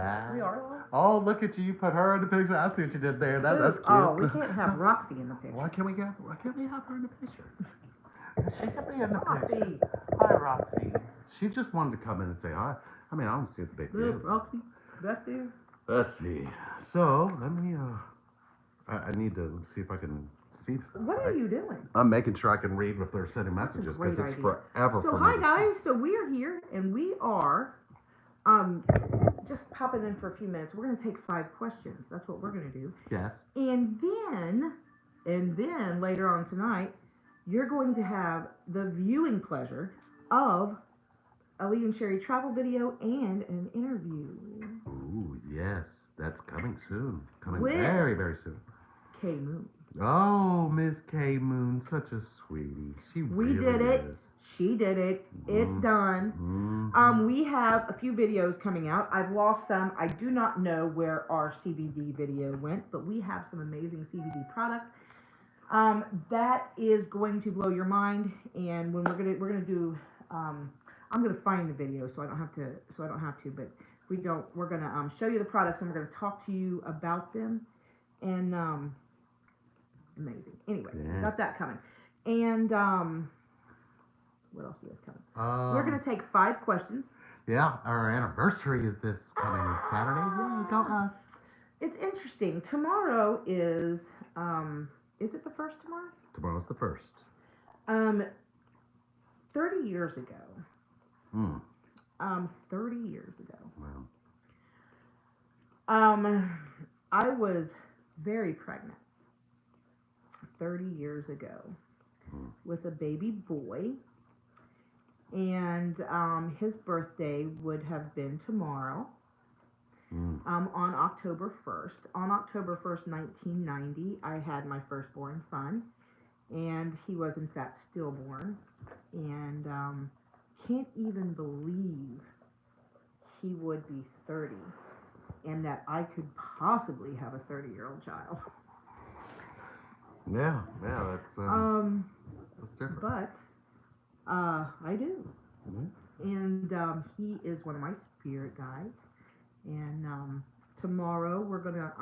that. We are live. Oh, look at you! You put her in the picture. I see what you did there. That's cute. Oh, we can't have Roxy in the picture. Why can't we have her in the picture? She could be in the Roxy. picture. Hi, Roxy. She just wanted to come in and say hi. I mean, I don't see the big deal. Look, Roxy, back there. Let's see. So let me. I need to see if I can see. What are you doing? I'm making sure I can read if they're sending That's a messages great because it's idea. forever. So for hi me to guys. So we are here and we are just popping in for a few minutes. We're gonna take 5 questions. That's what we're gonna do. see. Yes. And then later on tonight, you're going to have the viewing pleasure of Ali and Sherry travel video and an interview. Ooh, yes. That's coming soon. Coming With very, very soon. K Moon. Oh, Miss K Moon, such a sweetie. She We really did it. is. She did it. It's done. Mhm. We have a few videos coming out. I've lost some. I do not know where our CBD video went, but we have some amazing CBD products. That is going to blow your mind. And when we're gonna do. I'm gonna find the video so I don't have to. But we're gonna show you the products and we're gonna talk to you about them. And amazing. Anyway, Yes. got that coming. And what else do we have coming? We're gonna take 5 questions. Yeah, our anniversary is this coming Saturday. Yay, go us. It's interesting. Tomorrow is it the first tomorrow? Tomorrow's the 1st. 30 years ago. 30 years ago. Wow. I was very pregnant 30 years ago with a baby boy, and his birthday would have been tomorrow, on October 1st. On October 1st, 1990, I had my firstborn son, and he was in fact stillborn, and can't even believe he would be 30 and that I could possibly have a 30-year-old child. Yeah, that's different. But I do. And he is one of my spirit guides. And tomorrow we're gonna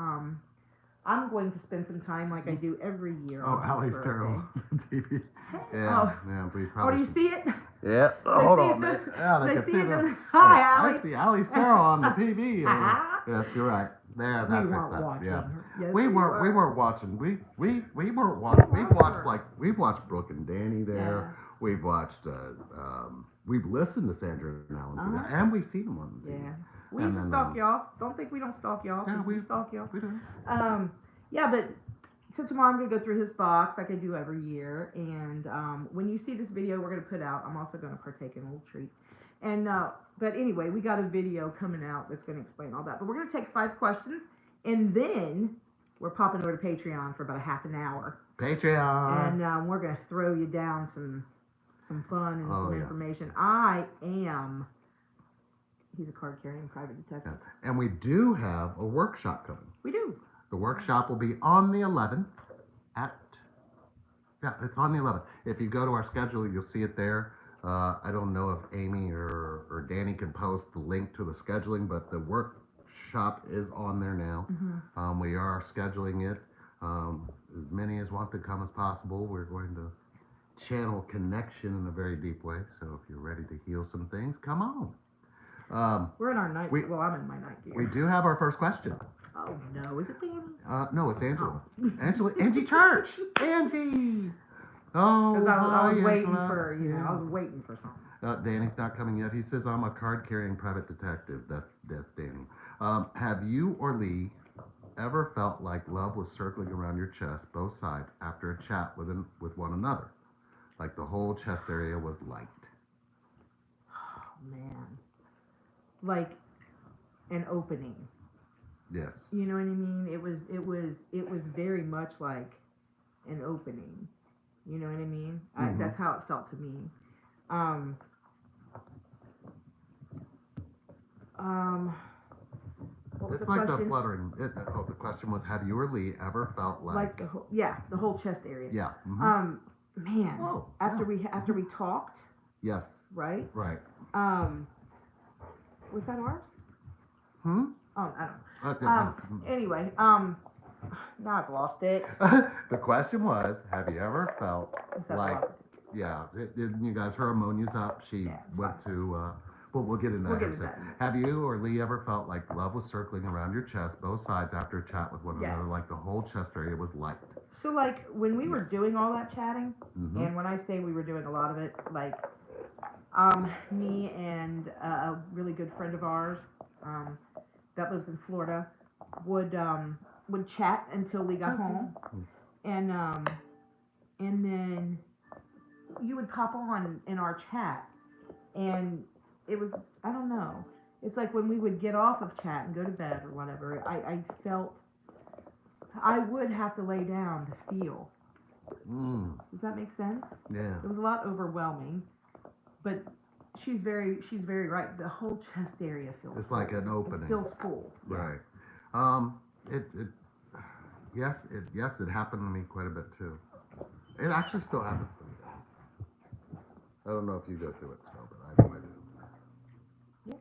I'm going to spend some time like I do every year. Oh, on Allie's his terrible. birthday. TV. Hey. Yeah, we Oh, probably do you should- see it? Yeah. They Hold see on. it Man. the- Yeah, they can see see it the. the- Hi, I Allie. see Allie's Tarot on the TV. Yes, you're right. There, We that fixed weren't that. watching. Yeah. Yes, We weren't watching. We weren't watching. We've watched Brooke and Danny there. Yeah. We've watched. We've listened to Sandra and Alan, and we've seen them on the TV. Yeah. We And used to then, stalk y'all. Don't think we don't stalk y'all. Yeah, 'Cause we stalk y'all. We do. Yeah, but so tomorrow I'm gonna go through his box like I do every year, and when you see this video we're gonna put out, I'm also gonna partake in a little treat. And but anyway, we got a video coming out that's gonna explain all that. But we're gonna take 5 questions, and then we're popping over to Patreon for about a half an hour, Patreon. and we're gonna throw you down some fun and some yeah. information. He's a card carrying private detective. Yeah. And we do have a workshop coming. We do. The workshop will be on the 11th it's on the 11th. If you go to our schedule, you'll see it there. I don't know if Amy or Danny can post the link to the scheduling, but the workshop is on there now. We are scheduling it. As many as want to come as possible. We're going to channel connection in a very deep way. So if you're ready to heal some things, come on. We're in our night. I'm in my night gear. We do have our first question. Oh no, is it Danny? No, it's Angela. Angie Church. Angie. Oh, Because I was waiting Angela. for I was waiting for something. Danny's not coming yet. He says I'm a card-carrying private detective. That's Danny. Have you or Lee ever felt like love was circling around your chest, both sides, after a chat with one another, like the whole chest area was light? Oh man, like an opening. Yes. You know what I mean? It was very much like an opening. You know what I mean? That's how it felt to me. What was It's the like question? the fluttering. The question was, have you or Lee ever felt like the whole chest area. Yeah. Man. Oh, after we talked. Yes. Right. Right. Was that ours? Oh, I don't know. Okay. Anyway, now I've lost it. The question was, have you ever felt like, Encephalopathy. yeah, you guys, her ammonia's up. She Yeah, it's went fine. to, we'll get into We'll that get in a into that second. in a minute. Have you or Lee ever felt like love was circling around your chest, both sides, after a chat with one Yes. another, like the whole chest area was light? So, like, when we were Yes. doing all that chatting, Mm-hmm. and when I say we were doing a lot of it, like, me and a really good friend of ours that lives in Florida would chat until we got home, and then you would pop on in our chat, and it was, I don't know, it's like when we would get off of chat and go to bed or whatever, I felt I would have to lay down to feel. Does that make sense? Yeah. It was a lot overwhelming, but she's very right. The whole chest area feels. It's full. like an opening. It feels full. Yeah. Right. Yes, it happened to me quite a bit too. It actually still happens to me. I don't know if you go through it still, but I do. Yeah.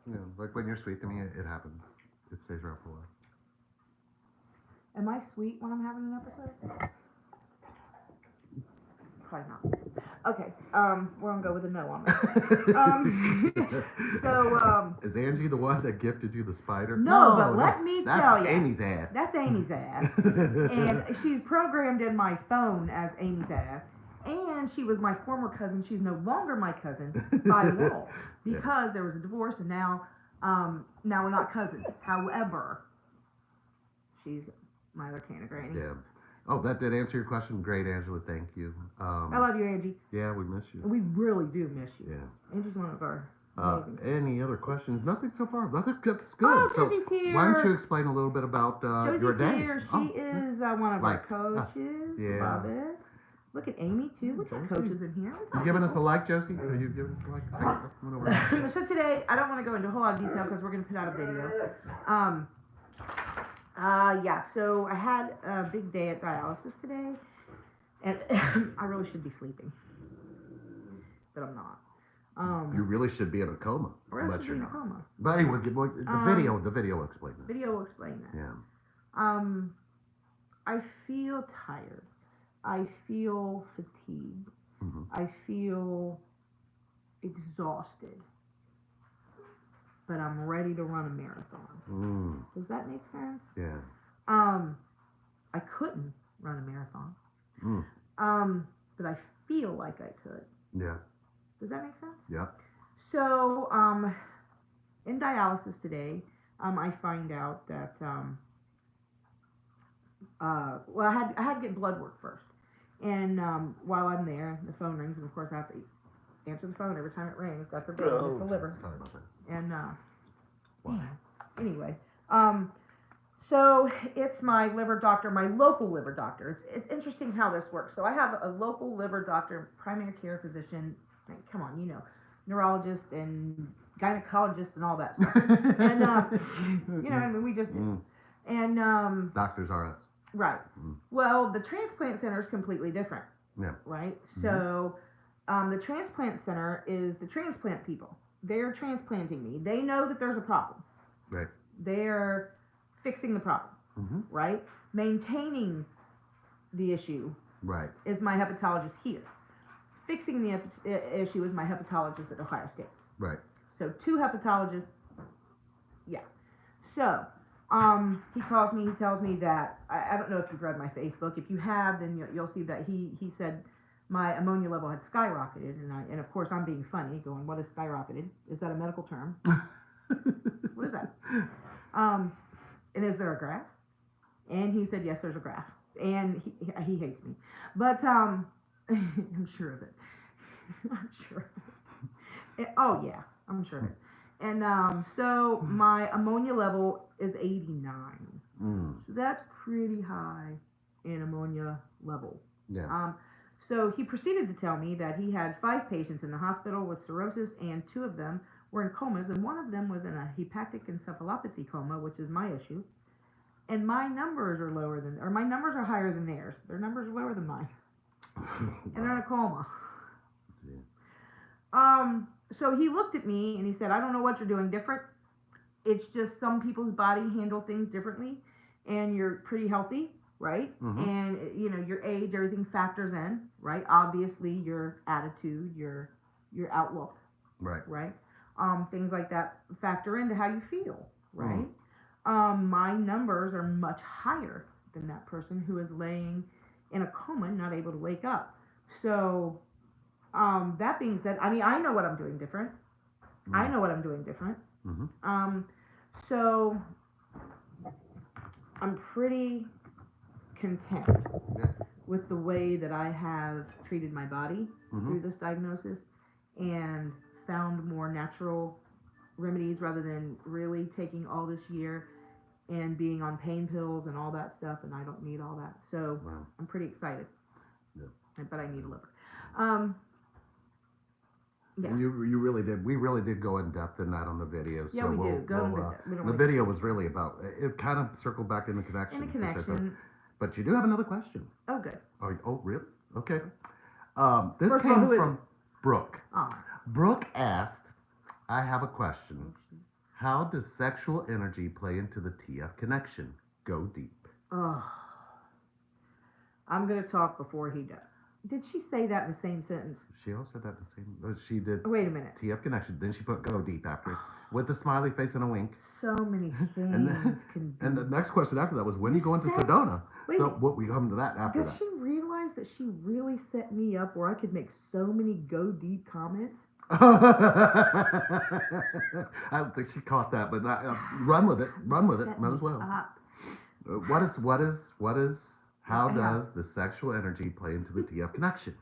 You know, like when you're sweet to me, it happens. It stays around for a while. Am I sweet when I'm having an episode? Probably not. Okay. We're gonna go with a no on that. Is Angie the one that gifted you the spider? No, but let me tell you, Amy's ass. That's Amy's ass, and she's programmed in my phone as Amy's ass. And she was my former cousin. She's no longer my cousin by law because there was a divorce, and now we're not cousins. However, she's my other can of granny. Yeah. Oh, that did answer your question. Great, Angela. Thank you. I love you, Angie. Yeah, we miss you. We really do miss you. Yeah. Angie's one of our amazing. Any other questions? Nothing so far. That's good. Oh, So Josie's here. why don't you explain a little bit about your Josie's day? here. She is one of our Like, coaches. yeah. Love it. Look at Amy too. We got coaches in here. You giving us a like, Josie? Are you giving us a like? Come on over. So today, I don't want to go into a whole lot of detail because we're going to put out a video. Yeah, so I had a big day at dialysis today, and I really should be sleeping, but I'm not. You really should be in a coma, Or else but I'd you're be in a not. coma. But anyway, the video will explain that. Video will explain that. Yeah. I feel tired. I feel fatigued. Mm-hmm. I feel exhausted. But I'm ready to run a marathon. Does that make sense? Yeah. I couldn't run a marathon. But I feel like I could. Yeah. Does that make sense? Yeah. So, in dialysis today, I find out that, well, I had to get blood work first. And while I'm there, the phone rings, and of course I have to answer the phone every time it rings. God forbid, it's the liver. Sorry about that. And Wow. anyway, so it's my liver doctor, my local liver doctor. It's interesting how this works. So I have a local liver doctor, primary care physician. Come on, you know, neurologist and gynecologist and all that stuff. And you know, I mean, we just do. And Doctors are us. right. Well, the transplant center is completely different. Yeah. Right. So the transplant center is the transplant people. They're transplanting me. They know that there's a problem. Right. They're fixing the problem. Right. Maintaining the issue. Right. Is my hepatologist here. Fixing the issue is my hepatologist at Ohio State. Right. So 2 hepatologists. Yeah. So he calls me. He tells me that I don't know if you've read my Facebook. If you have, then you'll see that he said my ammonia level had skyrocketed, and of course I'm being funny, going, "What is skyrocketed? Is that a medical term? What is that? And is there a graph?" And he said, "Yes, there's a graph." And he hates me, but I'm sure of it. I'm sure of it. Oh yeah, I'm sure of it. And so my ammonia level is 89. So that's pretty high in ammonia level. Yeah. So he proceeded to tell me that he had 5 patients in the hospital with cirrhosis, and 2 of them were in comas, and 1 of them was in a hepatic encephalopathy coma, which is my issue. And my numbers are my numbers are higher than theirs. Their numbers are lower than mine. And they're in a coma. Yeah. So he looked at me and he said, "I don't know what you're doing different, it's just some people's body handle things differently, and you're pretty healthy, right? And you know, your age, everything factors in, right? Obviously, your attitude, your outlook, right? Things like that factor into how you feel, right? My numbers are much higher than that person who is laying in a coma, not able to wake up. So, that being said, I mean, I know what I'm doing different. I know what I'm doing different. So I'm pretty content with the way that I have treated my body through this diagnosis and found more natural remedies rather than really taking all this year and being on pain pills and all that stuff, and I don't need all that. So I'm pretty excited. But I need a liver. And you really did. We really did go in depth in that on the video. Yeah, so we do. the video was really about it. Kind of circled back in the connection. But you do have another question. Oh, good. Oh, really? Okay. This First of all, came who is from Brooke. Oh. Brooke asked, "I have a question. How does sexual energy play into the TF connection? Go deep." Oh. I'm gonna talk before he does. Did she say that in the same sentence? She also said that the same. She did. Wait a minute. TF connection. Then she put "go deep" after it with a smiley face and a wink. So many things can be. And the next question after that was, "When are you going to Sedona?" Wait, so what we come to that after does that. she realize that she really set me up where I could make so many go deep comments? I don't think she caught that, but run with it. Run with it. Might as well. How does the sexual energy play into the TF connection?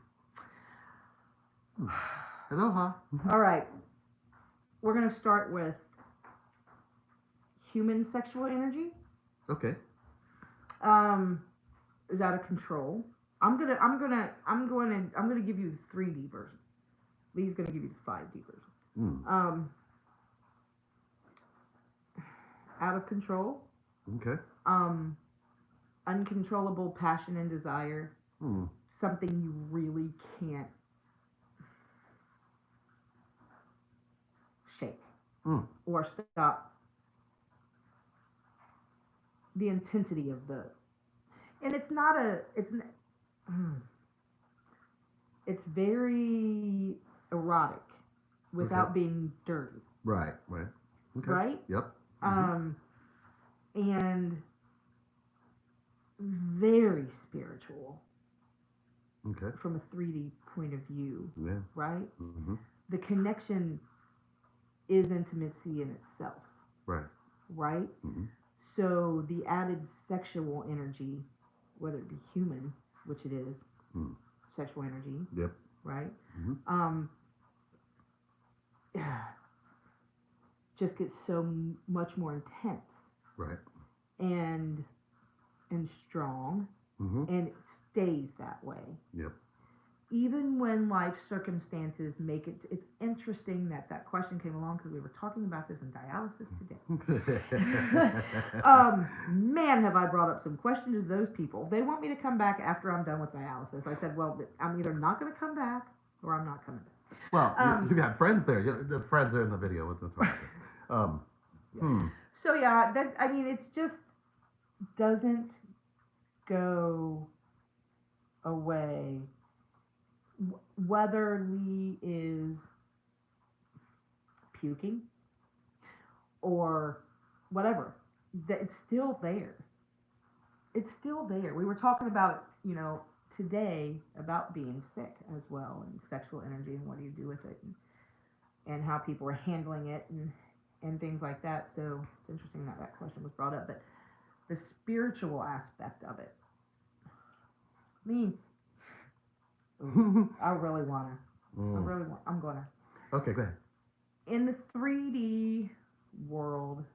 Aloha. All right. We're going to start with human sexual energy. Okay. Is out of control. I'm gonna give you the 3D version. Lee's gonna give you the 5D version. Out of control. Okay. Uncontrollable passion and desire. Something you really can't shake or stop. The intensity of and it's not it's very erotic without being dirty. Right. Okay. Right? Yep. And very spiritual. Okay. From a 3D point of view. Yeah. Right? The connection is intimacy in itself. Right. Right? So the added sexual energy, whether it be human, which it is, sexual energy. Yep. Right? Just gets so much more intense. Right. And strong. And it stays that way. Yep. Even when life circumstances make it, it's interesting that question came along because we were talking about this in dialysis today. Man, have I brought up some questions to those people. They want me to come back after I'm done with dialysis. I said, well, I'm either not going to come back or I'm not coming back. Well, you got friends there. The friends are in the video. So yeah, it just doesn't go away. Whether Lee is puking or whatever, it's still there. It's still there. We were talking about it, today about being sick as well and sexual energy and what do you do with it and how people are handling it and things like that. So it's interesting that question was brought up. But the spiritual aspect of it, I really want to. I'm going to. Okay, go ahead. In the 3D world,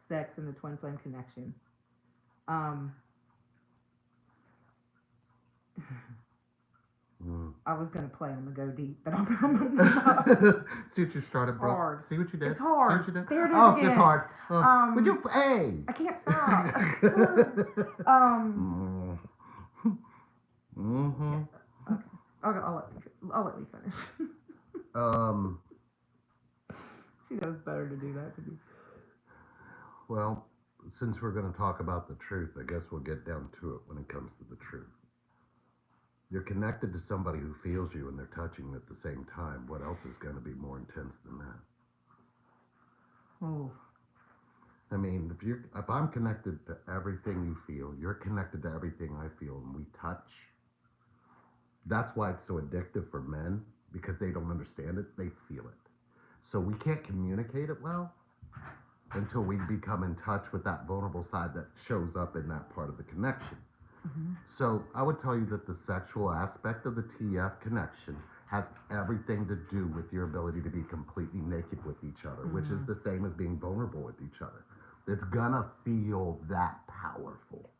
sex and the twin flame connection. I was going to play on the go deep, but I'm See what you started, bro. Hard. See what you did. It's hard. See what you did. There it is again. It's hard. Would you? Hey. I can't stop. Okay. I'll let you finish. She knows better to do that to me. Well, since we're going to talk about the truth, I guess we'll get down to it when it comes to the truth. You're connected to somebody who feels you and they're touching you at the same time. What else is going to be more intense than that? Oh. I mean, if I'm connected to everything you feel, you're connected to everything I feel, and we touch. That's why it's so addictive for men, because they don't understand it, they feel it. So we can't communicate it well until we become in touch with that vulnerable side that shows up in that part of the connection. Mm-hmm. So I would tell you that the sexual aspect of the TF connection has everything to do with your ability to be completely naked with each other, which is the same as being vulnerable with each other. It's gonna feel that powerful.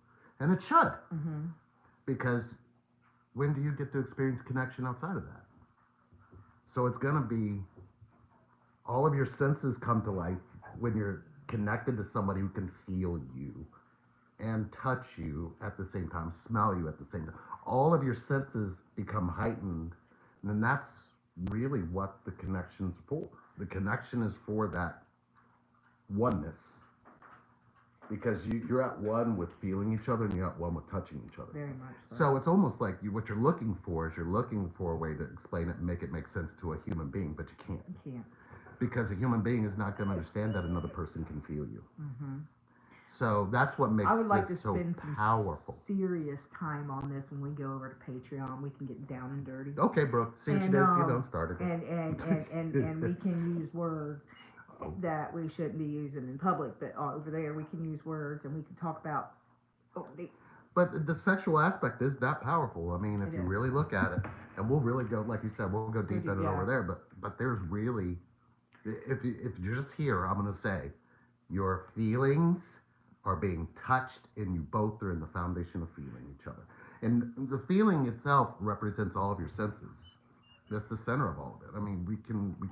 And it should. Mm-hmm. Because when do you get to experience connection outside of that? So it's gonna be all of your senses come to life when you're connected to somebody who can feel you and touch you at the same time, smell you at the same time. All of your senses become heightened, and then that's really what the connection's for. The connection is for that oneness, because you're at one with feeling each other and you're at one with touching each other. Very much so. So it's almost like what you're looking for is you're looking for a way to explain it and make it make sense to a human being, but you can't. You can't. Because a human being is not going to understand that another person can feel you. Mm-hmm. So that's what makes I would like to this so spend some powerful. serious time on this when we go over to Patreon. We can get down and dirty. Okay, Brooke, see what you did. You don't start it. And we can use words that we shouldn't be using in public, but over there we can use words and we can talk about. But the sexual aspect is that powerful. I mean, if It you is. really look at it, and we'll really go, like you said, we'll go deep in it over there. But there's really, if you're just here, I'm gonna say, your feelings are being touched, and you both are in the foundation of feeling each other. And the feeling itself represents all of your senses. That's the center of all of it. I mean, we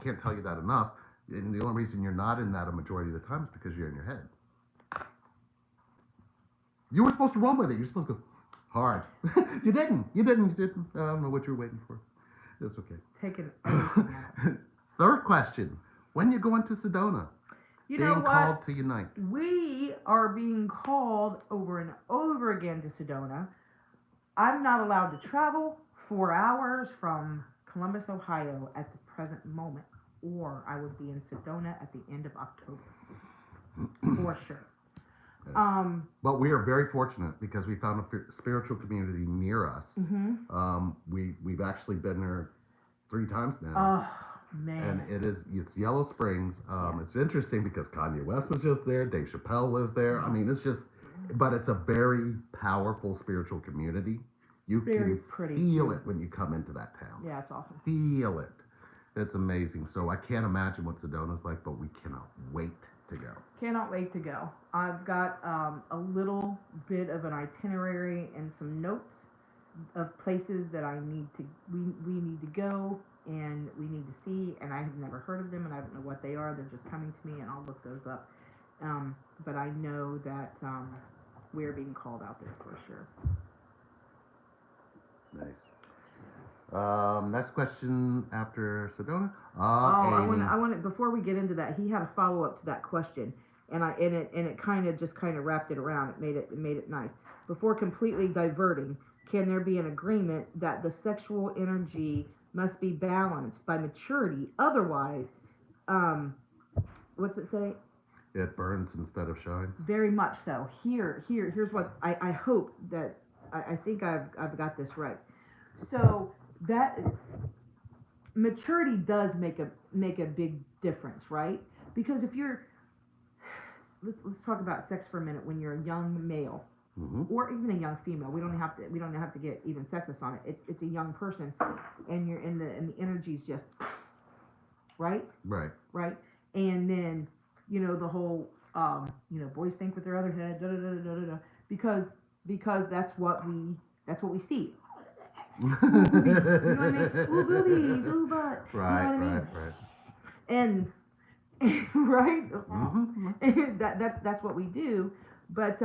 can't tell you that enough. And the only reason you're not in that a majority of the time is because you're in your head. You were supposed to run with it. You're supposed to go hard. You didn't. I don't know what you were waiting for. It's okay. Taking everything out. Third question. When you going to Sedona? You being know what? called to unite. We are being called over and over again to Sedona. I'm not allowed to travel 4 hours from Columbus, Ohio at the present moment, or I would be in Sedona at the end of October. For sure. Yes. But we are very fortunate because we found a spiritual community near us. Mm-hmm. We've actually been there 3 times now. Oh man! And it's Yellow Springs. It's interesting because Kanye West was just there. Dave Chappelle lives there. I mean, but it's a very powerful spiritual community. You can feel it when you come into that town. Yeah, it's awesome. Feel it. It's amazing. So I can't imagine what Sedona's like, but we cannot wait to go. Cannot wait to go. I've got a little bit of an itinerary and some notes of places that we need to go and we need to see, and I have never heard of them and I don't know what they are. They're just coming to me and I'll look those up. But I know that we're being called out there for sure. Nice. Next question after Sedona. I Amy. want to, before we get into that, he had a follow up to that question, and it kind of wrapped it around. It made it nice. Before completely diverting, can there be an agreement that the sexual energy must be balanced by maturity? Otherwise, what's it say? It burns instead of shines. Very much so. Here's what I hope that I think I've got this right. So that maturity does make a big difference, right? Because if you're let's talk about sex for a minute. When you're a young male, mm-hmm. or even a young female, we don't have to get even sexist on it. It's a young person, and you're and the energy's just right, and then the whole boys think with their other head, because that's what we see. You know what I mean? Ooh, boobies, ooh, butt. Right, you know what I mean? right. And right, Mm-hmm. that's what we do. But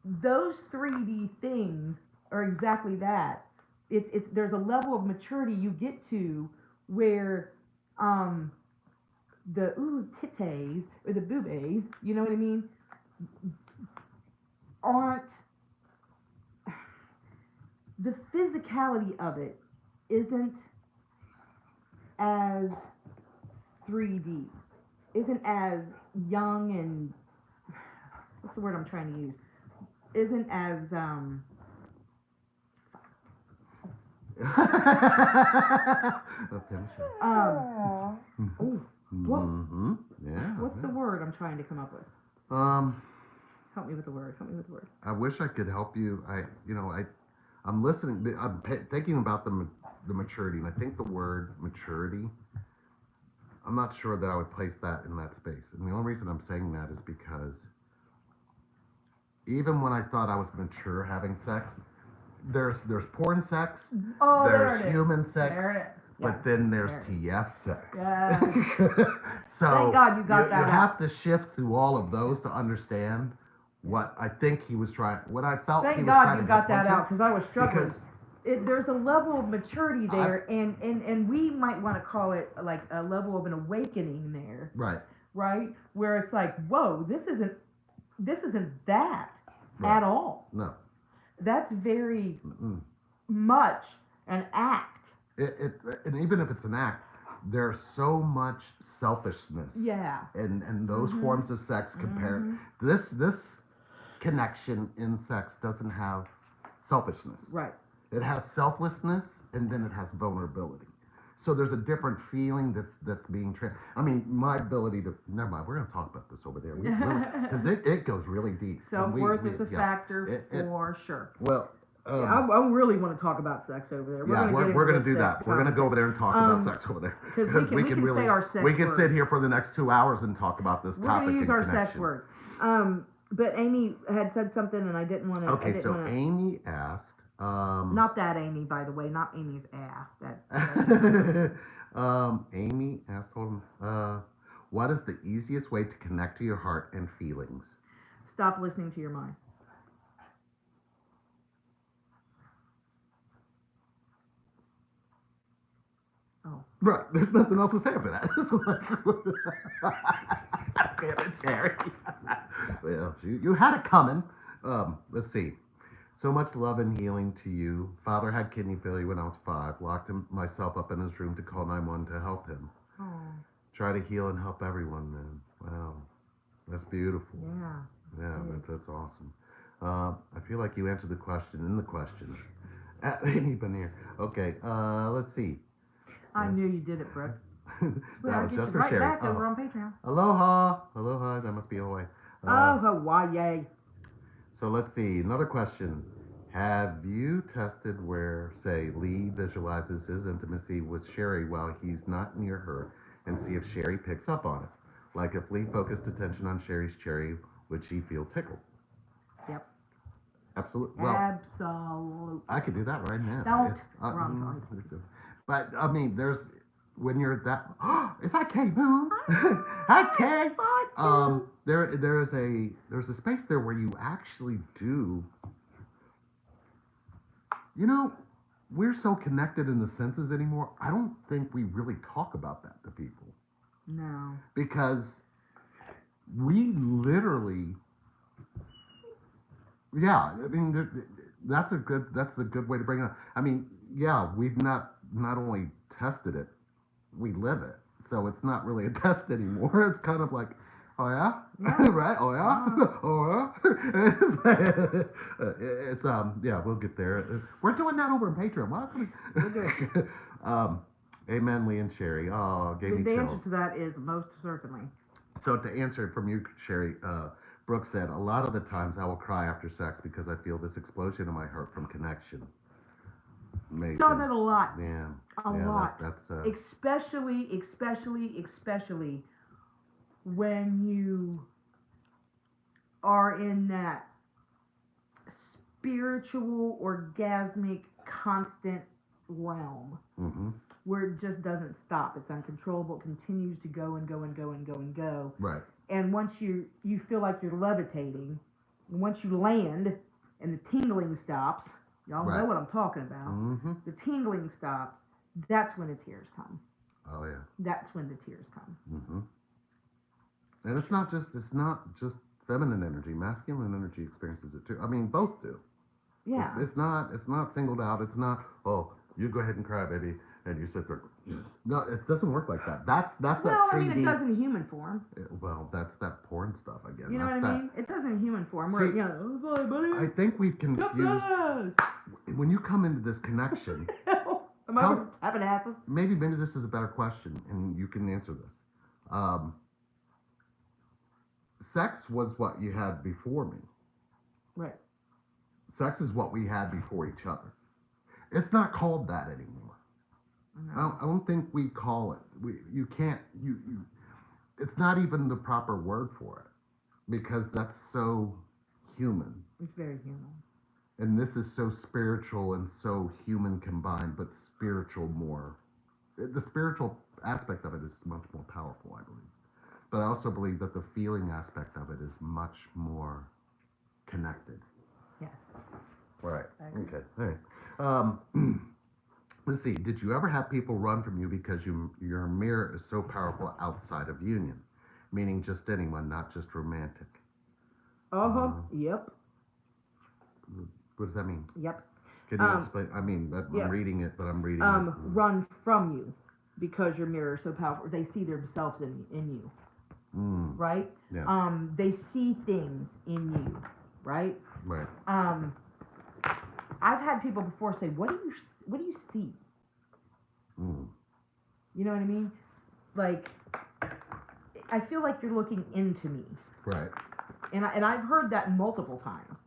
those 3D things are exactly that. It's there's a level of maturity you get to where titties or the boobies, you know what I mean, aren't, the physicality of it isn't as 3D, isn't as young and, what's the word I'm trying to use? Isn't as Okay, ooh, what, yeah. what's the word I'm trying to come up with? Help me with the word. I wish I could help you. I'm listening. I'm thinking about the maturity, and I think the word maturity. I'm not sure that I would place that in that space. And the only reason I'm saying that is because even when I thought I was mature having sex, there's porn sex, there's human sex, but then there's TF sex. Yeah. So thank God you got that you out. have to shift through all of those to understand what I think he was trying. What I felt. Thank he was God trying you to got get that into, out, because I was struggling. Because There's a level of maturity there, and we might want to call it like a level of an awakening there, right, where it's like, whoa, this isn't that right. at all. No, that's very much an act. And even if it's an act, there's so much selfishness. Yeah. And those forms of sex compared. This connection in sex doesn't have selfishness. Right. It has selflessness, and then it has vulnerability. So there's a different feeling that's being I mean, my ability to, never mind, we're going to talk about this over there. Because it goes really deep. Self-worth is a factor for sure. Well, I really want to talk about sex over there. We're going to do that. We're going to go over there and talk about sex over there. Because we can really say our sex words. We can sit here for the next 2 hours and talk about this topic. We're going to use our connection. sex words. But Amy had said something, and I didn't want to. Okay, Amy asked. Not that Amy, by the way, not Amy's ass. Amy asked, what is the easiest way to connect to your heart and feelings? Stop listening to your mind. Oh. Right, there's nothing else to say about that. Damn it, Terry. Well, you had it coming. Let's see. So much love and healing to you. Father had kidney failure when I was 5. Locked myself up in his room to call 911 to help him. Oh. Try to heal and help everyone, man. Wow. That's beautiful. Yeah. Yeah, that's awesome. I feel like you answered the question in the question. Amy Benier. Okay, let's see. I knew you did it, Brooke. That was just for right sharing. Back over on Patreon. Aloha. That must be Hawaii. Hawaii. So let's see. Another question. Have you tested where, say, Lee visualizes his intimacy with Sherry while he's not near her and see if Sherry picks up on it? Like if Lee focused attention on Sherry's cherry, would she feel tickled? Yep. Absolutely. Well, absolutely. I could do that right now. Don't. But I mean, when you're that. Is that Kay Moon? Hi, Kay. There's a space there where you actually do. You know, we're so connected in the senses anymore. I don't think we really talk about that to people. No. Because we literally. Yeah, I mean, that's the good way to bring it up. I mean, yeah, we've not only tested it, we live it. So it's not really a test anymore. It's kind of like, oh yeah, right? Oh yeah, oh yeah. It's yeah, we'll get there. We're doing that over on Patreon. We'll do it. Amen, Lee and Sherry. Oh, gave me the chills. answer to that is most certainly. So to answer it from you, Sherry, Brooke said, a lot of the times I will cry after sex because I feel this explosion in my heart from connection. Amazing. Done it a lot. Yeah. A lot. That's especially when you are in that spiritual, orgasmic, constant realm where it just doesn't stop. It's uncontrollable. It continues to go and go and go and go and go. Right. And once you feel like you're levitating, and once you land and the tingling stops, y'all know what I'm talking about. The tingling stops, that's when the tears come. Oh yeah. That's when the tears come. Mm-hmm. And it's not just feminine energy. Masculine energy experiences it too. I mean, both do. Yeah. It's not singled out. It's not, oh, you go ahead and cry, baby, and you sit there. Yes. No, it doesn't work like that. That's well, that 3D. I mean, it does in human form. Well, that's that porn stuff again. You know that's what I mean? It does in human form. Where, See, oh, sorry, buddy. I think we've confused. When you come into this connection, Am I tapping asses? maybe this is a better question, and you can answer this. Sex was what you had before me. Right. Sex is what we had before each other. It's not called that anymore. I don't think we call it. You can't. It's not even the proper word for it because that's so human. It's very human. And this is so spiritual and so human combined, but spiritual more. The spiritual aspect of it is much more powerful, I believe. But I also believe that the feeling aspect of it is much more connected. Yes. Right. Okay. All right. Let's see. Did you ever have people run from you because your mirror is so powerful outside of union? Meaning just anyone, not just romantic. Yep. What does that mean? Yep. Can you explain? I mean, I'm reading it, but I'm reading it. Run from you because your mirror is so powerful. They see themselves in you. Right? Yeah. They see things in you. Right? Right. I've had people before say, "What do you see?" You know what I mean? Like, I feel like you're looking into me. Right. And I've heard that multiple times.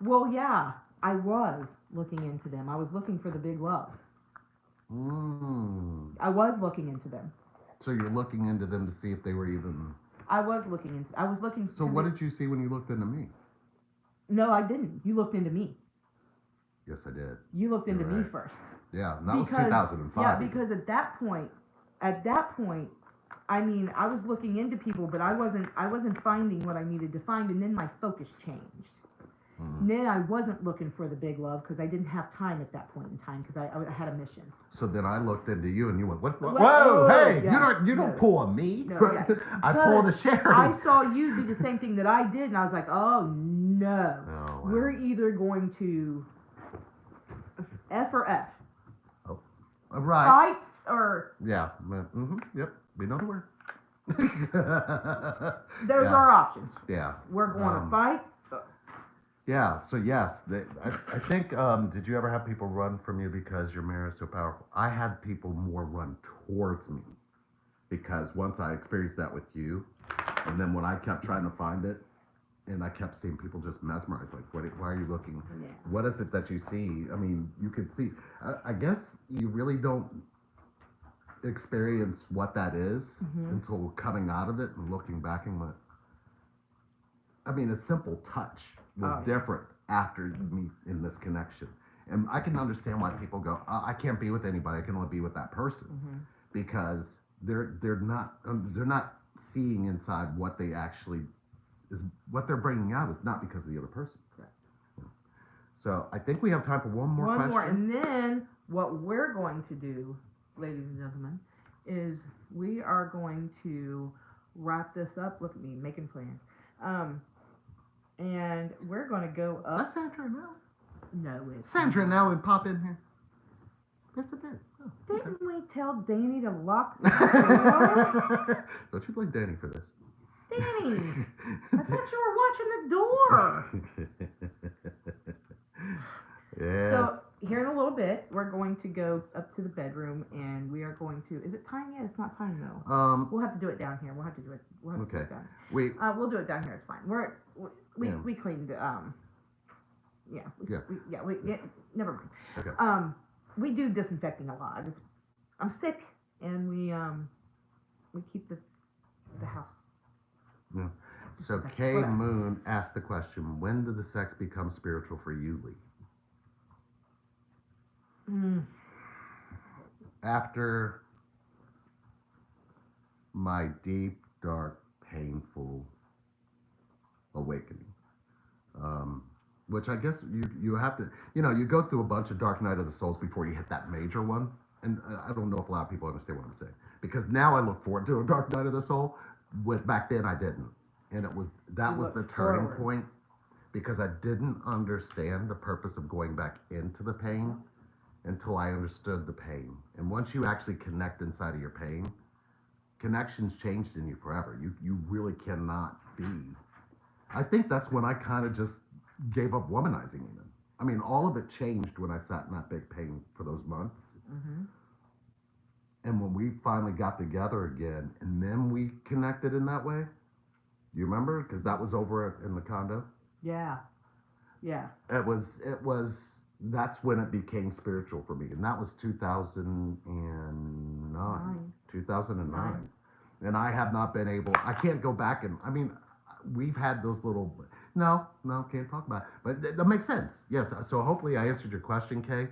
Well, yeah, I was looking into them. I was looking for the big love. I was looking into them. So you're looking into them to see if they were even. I was looking. So what did you see when you looked into me? No, I didn't. You looked into me. Yes, I did. You looked into me first. Yeah, and that was 2005. Yeah, because at that point, I mean, I was looking into people, but I wasn't finding what I needed to find, and then my focus changed. And then I wasn't looking for the big love because I didn't have time at that point in time because I had a mission. So then I looked into you and you went, what? Well, Whoa, hey, yeah, you don't pull on me. No, right? yeah. I pulled a Sherry. I saw you do the same thing that I did, and I was like, oh no. Oh, wow. We're either going to F or F. Oh, right. Fight or... Yeah. Yep. We know the word. Those are our options. Yeah. We're going to fight. Yeah, so yes, I think, did you ever have people run from you because your mirror is so powerful? I had people more run towards me because once I experienced that with you, and then when I kept trying to find it, and I kept seeing people just mesmerized, like, why are you looking? Yeah. What is it that you see? I mean, you could see. I guess you really don't experience what that is until coming out of it and looking back and what. I mean, a simple touch was different after me in this connection. And I can understand why people go, I can't be with anybody. I can only be with that person because they're not seeing inside what they actually is. What they're bringing out is not because of the other person. Correct. So I think we have time for one more question. And then what we're going to do, ladies and gentlemen, is we are going to wrap this up. Look at me making plans. And we're going to go up. That's Sandra now. No, it's Sandra now would pop in here. Yes, it did. Oh, Didn't we tell Danny to lock the door? Don't you blame Danny for this. Danny, I thought you were watching the door. Yes. So here in a little bit, we're going to go up to the bedroom, and we are going to. Is it time yet? It's not time though. We'll have to do it down here. We'll have to do it. To do it down here. We'll do it down here. It's fine. We cleaned. Never mind. Okay. We do disinfecting a lot. I'm sick, and we keep the house. Yeah. So Kay Moon asked the question: when did the sex become spiritual for you, Lee? After my deep, dark, painful awakening. Which I guess you have to, you go through a bunch of dark night of the souls before you hit that major one. and I don't know if a lot of people understand what I'm saying, because now I look forward to a dark night of the soul. With back then I didn't, and that You was the look turning forward. point, because I didn't understand the purpose of going back into the pain until I understood the pain. And once you actually connect inside of your pain, connections changed in you forever. You really cannot be. I think that's when I kind of just gave up womanizing even. I mean, all of it changed when I sat in that big pain for those months. Mm-hmm. And when we finally got together again, and then we connected in that way, you remember? Because that was over in the condo. Yeah. Yeah. That's when it became spiritual for me. And that was 2009. And I have not been able, I can't go back and, I mean, we've had those little, no, can't talk about it. But that makes sense. Yes. So hopefully I answered your question, Kay.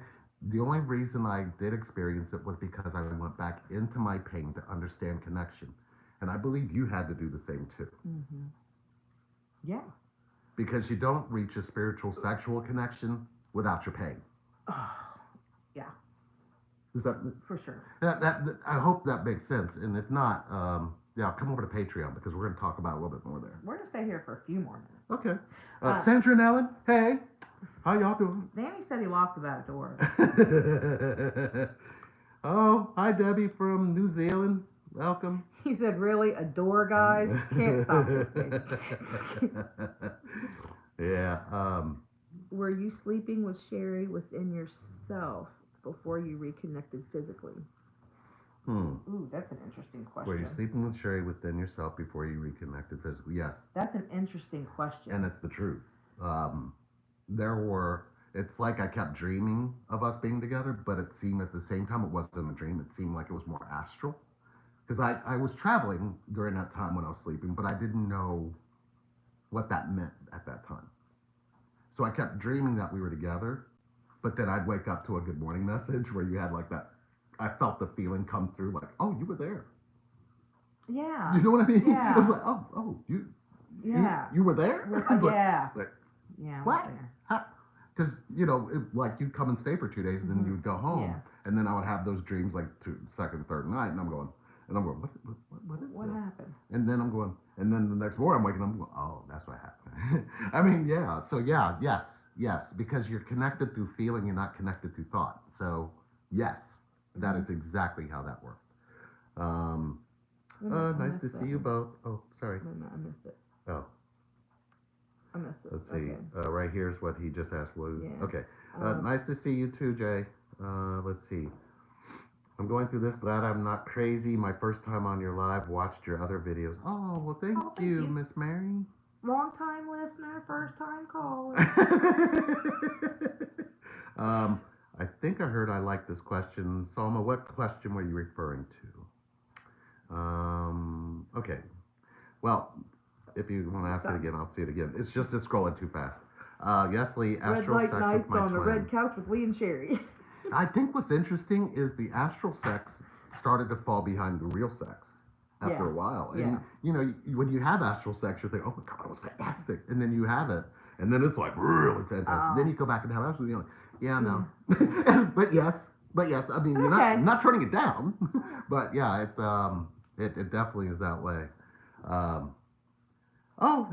The only reason I did experience it was because I went back into my pain to understand connection. And I believe you had to do the same too. Mm-hmm. Yeah. Because you don't reach a spiritual sexual connection without your pain. Oh, yeah. Is that for sure? That I hope that makes sense. And if not, yeah, come over to Patreon because we're going to talk about it a little bit more there. We're gonna stay here for a few more minutes. Okay. Sandra and Ellen, hey, how y'all doing? Danny said he locked the back door. Oh, hi Debbie from New Zealand. Welcome. He said, "Really, a door, guys? Can't stop this thing." Yeah. Were you sleeping with Sherry within yourself before you reconnected physically? Ooh, that's an interesting question. Were you sleeping with Sherry within yourself before you reconnected physically? Yes. That's an interesting question. And it's the truth. It's like I kept dreaming of us being together, but it seemed at the same time it wasn't a dream. It seemed like it was more astral. Because I was traveling during that time when I was sleeping, but I didn't know what that meant at that time. So I kept dreaming that we were together, but then I'd wake up to a good morning message where you had like that. I felt the feeling come through, like, oh, you were there. Yeah. You know what I mean? Yeah. It was like, oh, you. Yeah. You were there? Yeah. Like, yeah. what? Because, like you'd come and stay for 2 days and then you'd go home. Yeah. And then I would have those dreams like second, third night. And I'm going, what is What this? happened? And then I'm going, and then the next morning I'm waking up, I'm going, oh, that's what happened. I mean, yeah. So, yeah, yes. Because you're connected through feeling, you're not connected through thought. So, yes, that is exactly how that worked. Nice to see you both. Oh, sorry. No, I missed it. Oh. I missed it. Let's see. Okay. Right here's what he just asked. Yeah. Okay. Nice to see you too, Jay. Let's see. I'm going through this. Glad I'm not crazy. My first time on your live. Watched your other videos. Oh, well, thank you, Miss Mary. Long time listener, first time caller. I think I heard I like this question. Salma, what question were you referring to? Okay. Well, if you want to ask it again, I'll see it again. It's just it's scrolling too fast. Yes, Lee. Astral Red light sex nights with my on the twin. red couch with Lee and Sherry. I think what's interesting is the astral sex started to fall behind the real sex after a while. And, when you have astral sex, you think, oh my God, it was fantastic. And then you have it, and then it's like really fantastic. Then you go back and have astral, you're like, yeah, no. but yes. I mean, you're not turning it down. But yeah, it definitely is that way. Oh,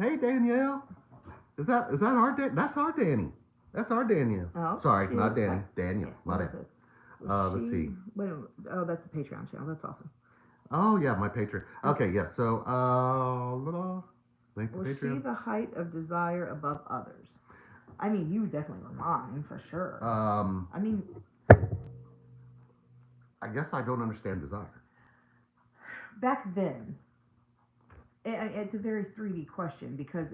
hey, Danielle. Is that our Danny? That's our Danny. That's our Danielle. Oh, sorry, shoot. not Danny. Daniel. What Not is this? Let's see. Wait a minute. Oh, that's a Patreon channel. That's awesome. Oh, yeah, my Patreon. Okay, yeah, so, link to Was Patreon. she the height of desire above others? I mean, you definitely were mine, for sure. I mean... I guess I don't understand desire. Back then, it's a very 3D question because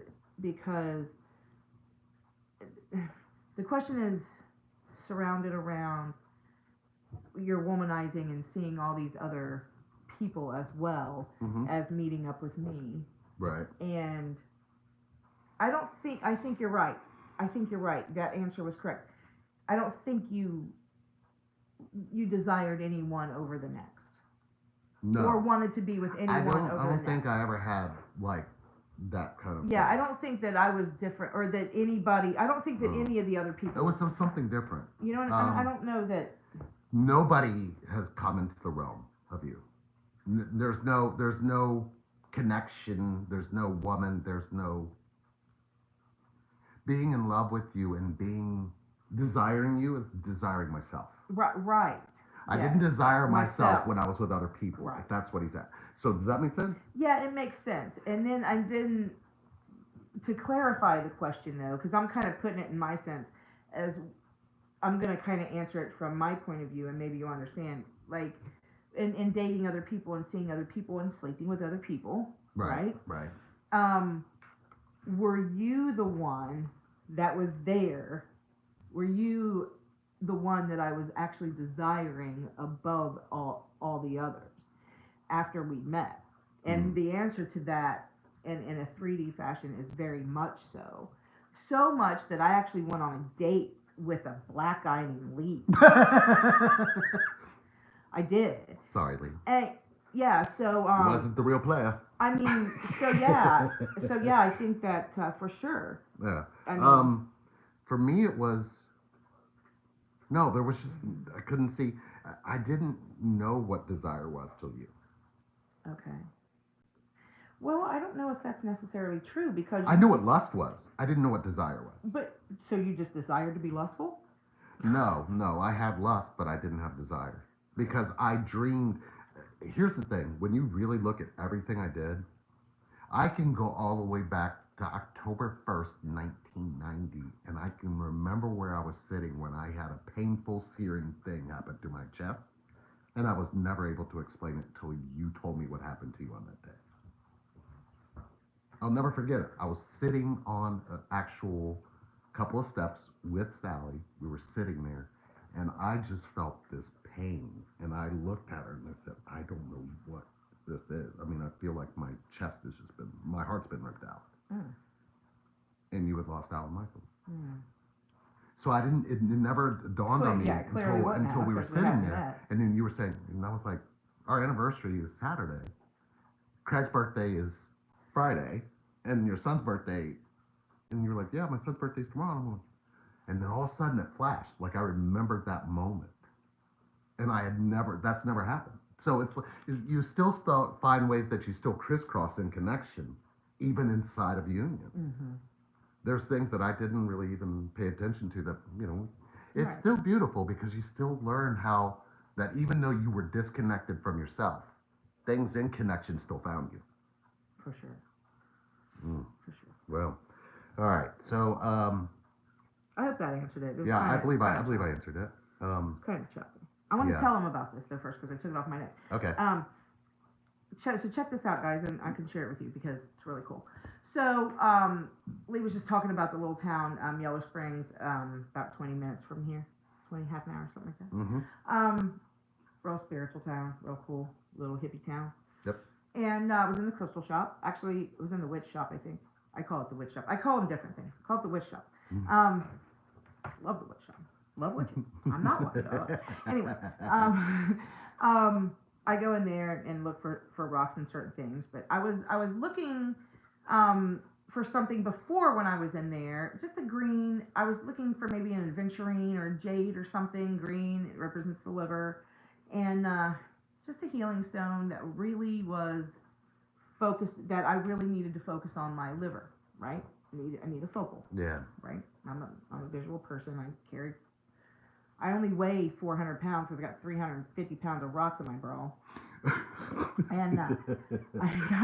the question is surrounded around your womanizing and seeing all these other people as well as meeting up with me. Right. And I think you're right. That answer was correct. I don't think you desired anyone over the next. No. Or wanted to be with anyone over the next. I don't think I ever had, like, that kind of Yeah, thing. I don't think that I was different, or that anybody, I don't think that any of the other people. It was something different. You know, I don't know that. nobody has come into the realm of you. There's no connection. There's no woman. There's no being in love with you and being desiring you is desiring myself. Right. I Yes. didn't desire myself Myself. when I was with other people. Right. If that's what he said. So does that make sense? Yeah, it makes sense. And then to clarify the question though, because I'm kind of putting it in my sense, as I'm gonna kind of answer it from my point of view, and maybe you understand, like in dating other people and seeing other people and sleeping with other people, right? Right. Were you the one that was there? Were you the one that I was actually desiring above all the others after we met? And the answer to that in a 3D fashion is very much so. So much that I actually went on a date with a black guy named Lee. I did. Sorry, Lee. And yeah, so Wasn't the real player. I mean, so yeah, I think that for sure. Yeah. I mean, For me, it was no. There was just I couldn't see. I didn't know what desire was till you. okay. Well, I don't know if that's necessarily true because I knew what lust was. I didn't know what desire was. But so you just desired to be lustful? No. I had lust, but I didn't have desire because I dreamed. Here's the thing: when you really look at everything I did, I can go all the way back to October 1st, 1990, and I can remember where I was sitting when I had a painful, searing thing happen to my chest, and I was never able to explain it until you told me what happened to you on that day. I'll never forget it. I was sitting on an actual couple of steps with Sally. We were sitting there, and I just felt this pain. And I looked at her and I said, I don't know what this is. I mean, I feel like my chest has just been, my heart's been ripped out. And you had lost Alan Michael. So I didn't, it never dawned on me until we were sitting there. And then you were saying, and I was like, our anniversary is Saturday. Craig's birthday is Friday, and your son's birthday, and you were like, yeah, my son's birthday's tomorrow. And then all of a sudden it flashed, like I remembered that moment. And that's never happened. So it's like, you still find ways that you still crisscross in connection, even inside of union. Mm-hmm. There's things that I didn't really even pay attention to that, it's Right. still beautiful because you still learn how that even though you were disconnected from yourself, things in connection still found you. For sure. For sure. Well, all right. So, I hope that answered it. It was yeah, kinda- I believe I answered it. Kind of chuckling. I want to tell him about this though first because I took it off my notes. Okay. So check this out, guys, and I can share it with you because it's really cool. So Lee was just talking about the little town, Yellow Springs, about 20 minutes from here, half an hour, something like that. Mm-hmm. Real spiritual town, real cool, little hippie town. Yep. And I was in the crystal shop. Actually, it was in the witch shop, I think. I call it the witch shop. I call them different things. I call it the witch shop. Love the witch shop. Love witches. I'm not one. Anyway, I go in there and look for rocks and certain things. But I was looking for something before when I was in there. Just a green. I was looking for maybe an aventurine or jade or something green. It represents the liver. And just a healing stone that really was focused, that I really needed to focus on my liver, right? I need a focal. Yeah. Right? I'm a visual person. I only weigh 400 pounds because I got 350 pounds of rocks in my bra. And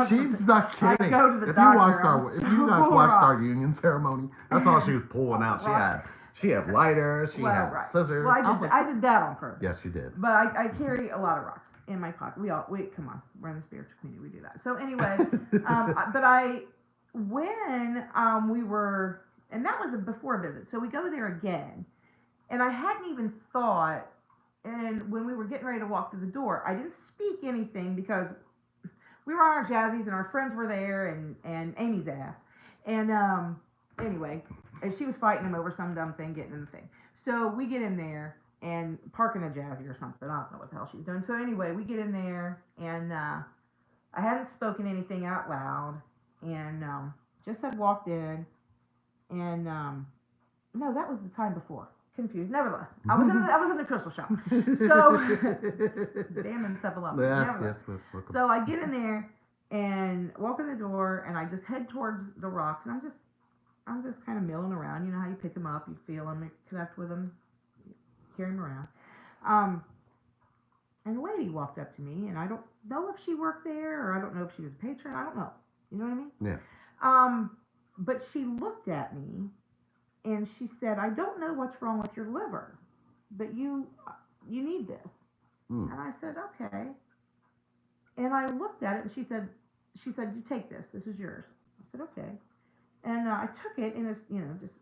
she's not kidding. I go to the if doctor. If you guys watched our union ceremony, that's all she was pulling out. She had lighters. She had scissors. Well, I did that on purpose. Yes, you did. But I carry a lot of rocks in my pocket. Come on, we're in the spiritual community. We do that. So anyway, when we were, and that was before a visit. So we go there again. And I hadn't even thought, and when we were getting ready to walk through the door, I didn't speak anything because we were on our jazzies and our friends were there and Amy's ass. And anyway, and she was fighting him over some dumb thing, getting in the thing. So we get in there and parking a jazzy or something. I don't know what the hell she was doing. So anyway, we get in there and I hadn't spoken anything out loud and just had walked in and no, that was the time before. confused. Nevertheless, I was in the crystal shop. So damn encephalopathy. Yes, welcome. So I get in there and walk in the door, and I just head towards the rocks, and I'm just kind of milling around. You know how you pick them up, you feel them, you connect with them, carry them around. And a lady walked up to me, and I don't know if she worked there, or I don't know if she was a patron. I don't know. You know what I mean? Yeah. But she looked at me, and she said, "I don't know what's wrong with your liver, but you need this." Mm. And I said, "Okay." And I looked at it, and she said, "You take this. This is yours." I said, "Okay." And I took it, and it's just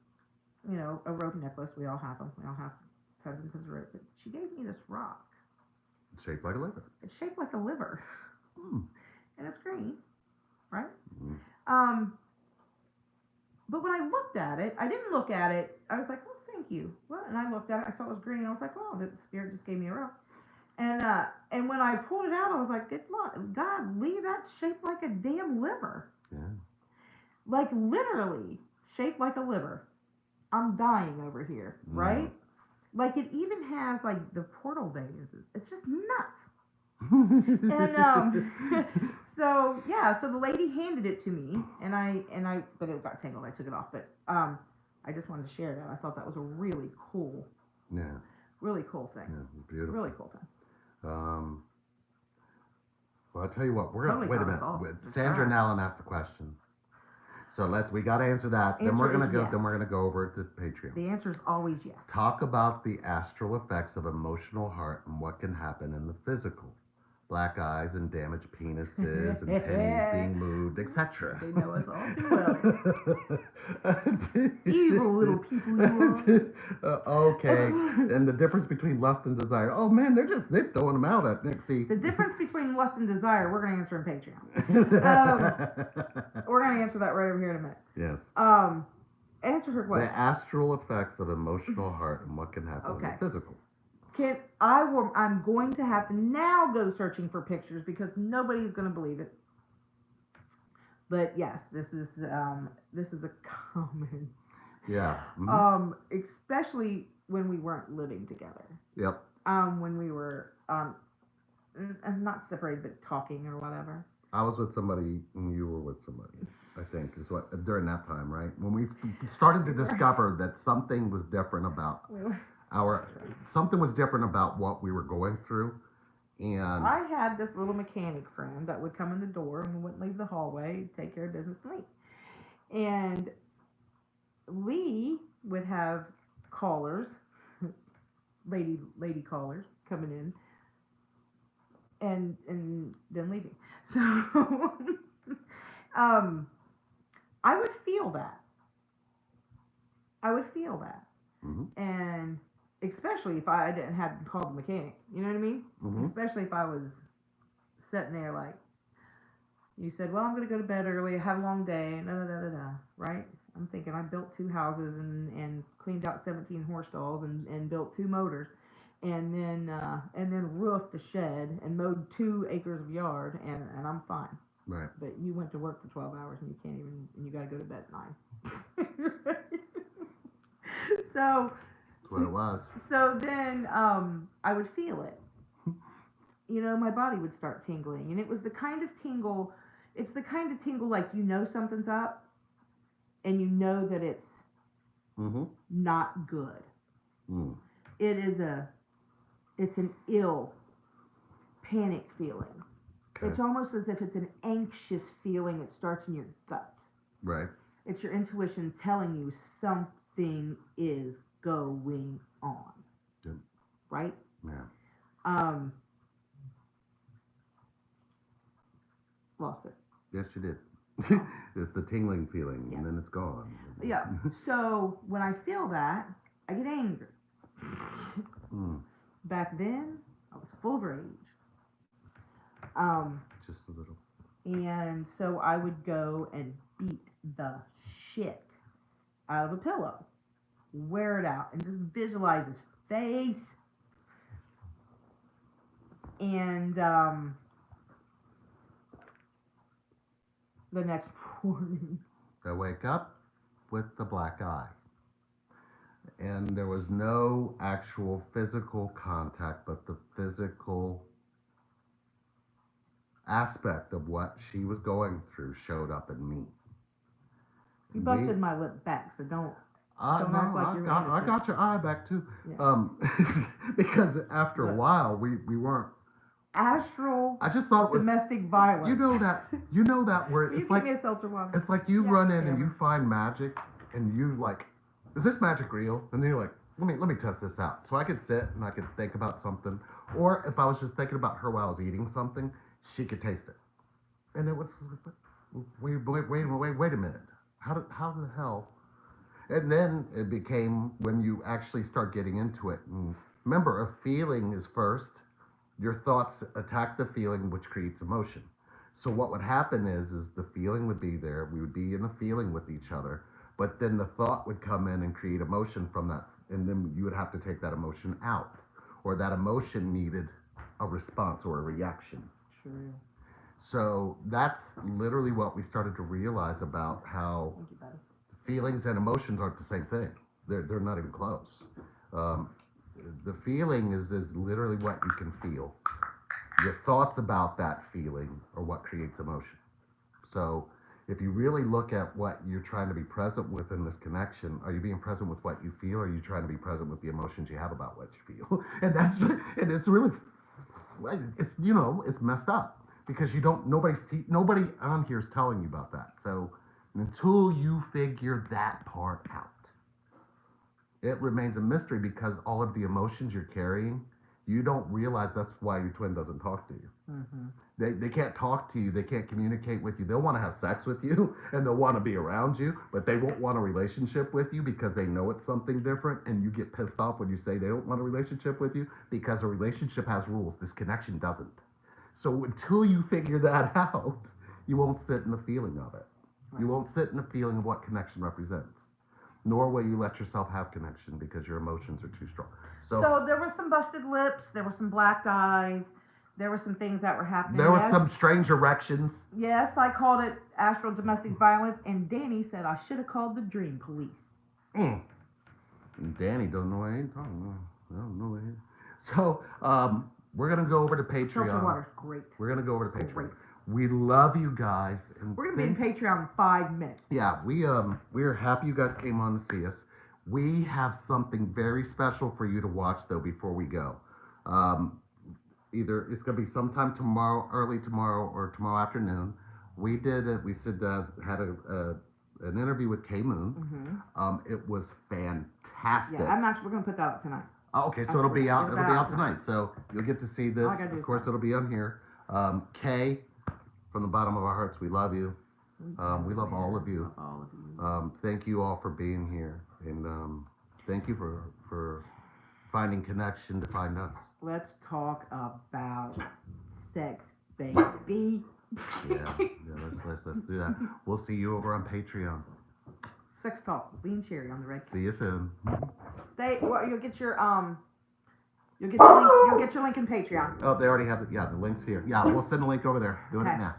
a rope necklace. We all have them. We all have tons and tons of rope. But she gave me this rock. It's shaped like a liver. It's shaped like a liver, and it's green, right? Mm. But when I looked at it, I didn't look at it. I was like, "Oh, thank you." What? And I looked at it. I saw it was green. I was like, "Oh, the spirit just gave me a rock." And when I pulled it out, I was like, "Good luck, God, Lee, that's shaped like a damn liver." Yeah. Like literally shaped like a liver. I'm dying over here, right? Like it even has like the portal veins. It's just nuts. And so yeah, so the lady handed it to me, and but it got tangled. I took it off, but I just wanted to share that. I thought that was a really cool thing. Yeah, beautiful. Really cool thing. Well, I'll tell you what. We're gonna Totally wait a got us all. minute. Sandra and Alan asked the question, so we got to answer that. Then Answer we're gonna is go. yes. Then we're gonna go over to Patreon. The answer is always yes. Talk about the astral effects of emotional heart and what can happen in the physical. Black eyes and damaged penises and pennies being moved, etc. They know us all too well. Evil little people you are. Okay, and the difference between lust and desire. Oh man, they're throwing them out at Nick. See, The difference between lust and desire, we're going to answer in Patreon. We're going to answer that right over here in a minute. Yes. Answer her question. The astral effects of emotional heart and what can happen in the physical. I'm going to have to now go searching for pictures because nobody's going to believe it. But yes, this is a common. Yeah. Mm-hmm. Especially when we weren't living together. Yep. When we were not separated but talking or whatever. I was with somebody and you were with somebody. I think is what during that time, right? When we started to discover that something was different about something was different about what we were going through, and I had this little mechanic friend that would come in the door and wouldn't leave the hallway, take care of business, and leave. And Lee would have callers, lady callers coming in, and then leaving. So I would feel that. Mm-hmm. And especially if I hadn't called the mechanic, you know what I mean? Mm-hmm. Especially if I was sitting there like, you said, "Well, I'm going to go to bed early, I have a long day," and right? I'm thinking I built 2 houses and cleaned out 17 horse stalls and built 2 motors, and then roofed the shed and mowed 2 acres of yard, and I'm fine. Right. But you went to work for 12 hours and you got to go to bed at 9. So. That's what it was. So then I would feel it. My body would start tingling. And it was the kind of tingle, like something's up and you know that it's not good. Mm. It's an ill panic feeling. Okay. It's almost as if it's an anxious feeling that starts in your gut. Right. It's your intuition telling you something is going on. Yep. Right? Yeah. Lost it. Yes, you did. It's the tingling feeling, and then it's gone. Yeah. So when I feel that, I get angry. Back then, I was full of rage. Just a little. And so I would go and beat the shit out of a pillow. Wear it out and just visualize his face. And the next morning, I wake up with the black eye. and there was no actual physical contact, but the physical aspect of what she was going through showed up in me. You busted my lip back, so don't No, act like you're I innocent. got your eye back too. Yeah. Because after a Look. while, we weren't. Astral I just thought it was. domestic violence. You know that where Will you it's give like me a seltzer water? it's like you Yeah, run in and whatever. you find magic, and you like, is this magic real? And then you're like, let me test this out. So I could sit and I could think about something, or if I was just thinking about her while I was eating something, she could taste it, and it was wait a minute. How the hell? And then it became when you actually start getting into it. And remember, a feeling is first. Your thoughts attack the feeling, which creates emotion. So what would happen is the feeling would be there. We would be in the feeling with each other, but then the thought would come in and create emotion from that, and then you would have to take that emotion out, or that emotion needed a response or a reaction. True. So that's literally what we started to realize about how Thank you, buddy. feelings and emotions aren't the same thing. They're not even close. The feeling is literally what you can feel. Your thoughts about that feeling are what creates emotion. So if you really look at what you're trying to be present with in this connection, are you being present with what you feel, or are you trying to be present with the emotions you have about what you feel? And it's really, it's it's messed up because you don't, nobody on here is telling you about that. So until you figure that part out, it remains a mystery, because all of the emotions you're carrying, you don't realize that's why your twin doesn't talk to you. Mm-hmm. They can't talk to you. They can't communicate with you. They'll want to have sex with you and they'll want to be around you, but they won't want a relationship with you because they know it's something different. And you get pissed off when you say they don't want a relationship with you, because a relationship has rules. This connection doesn't. So until you figure that out, you won't sit in the feeling of it. You won't sit in the feeling of what connection represents. Nor will you let yourself have connection, because your emotions are too strong. So there were some busted lips, there were some blacked eyes, there were some things that were happening. There were some strange erections. Yes, I called it astral domestic violence, and Danny said I should have called the dream police. And Danny don't know what I ain't talking about. I don't know what I ain't. So we're gonna go over to Patreon. Seltzer water's great. We're gonna go over to It's Patreon. great. We love you guys. And We're gonna be in Patreon in 5 minutes. Yeah, we're happy you guys came on to see us. We have something very special for you to watch though before we go. Either it's gonna be sometime tomorrow, early tomorrow, or tomorrow afternoon. We had an interview with K Moon. Mm-hmm. It was fantastic. Yeah, we're gonna put that up tonight. Oh, okay, so it'll be out. It'll It'll be be out out tonight. So you'll get to see this. All I gotta do Of is course, talk. it'll be on here. Kay, from the bottom of our hearts, we love you. We love all of you. All of you. Thank you all for being here, and thank you for finding connection to find us. Let's talk about sex, baby. Yeah, let's do that. We'll see you over on Patreon. Sex talk. Lee and Sherry on the red. See you soon. You'll get your You'll get your link in Patreon. Oh, they already have it. Yeah, the link's here. Yeah, we'll send the link over there. Doing Okay. it now.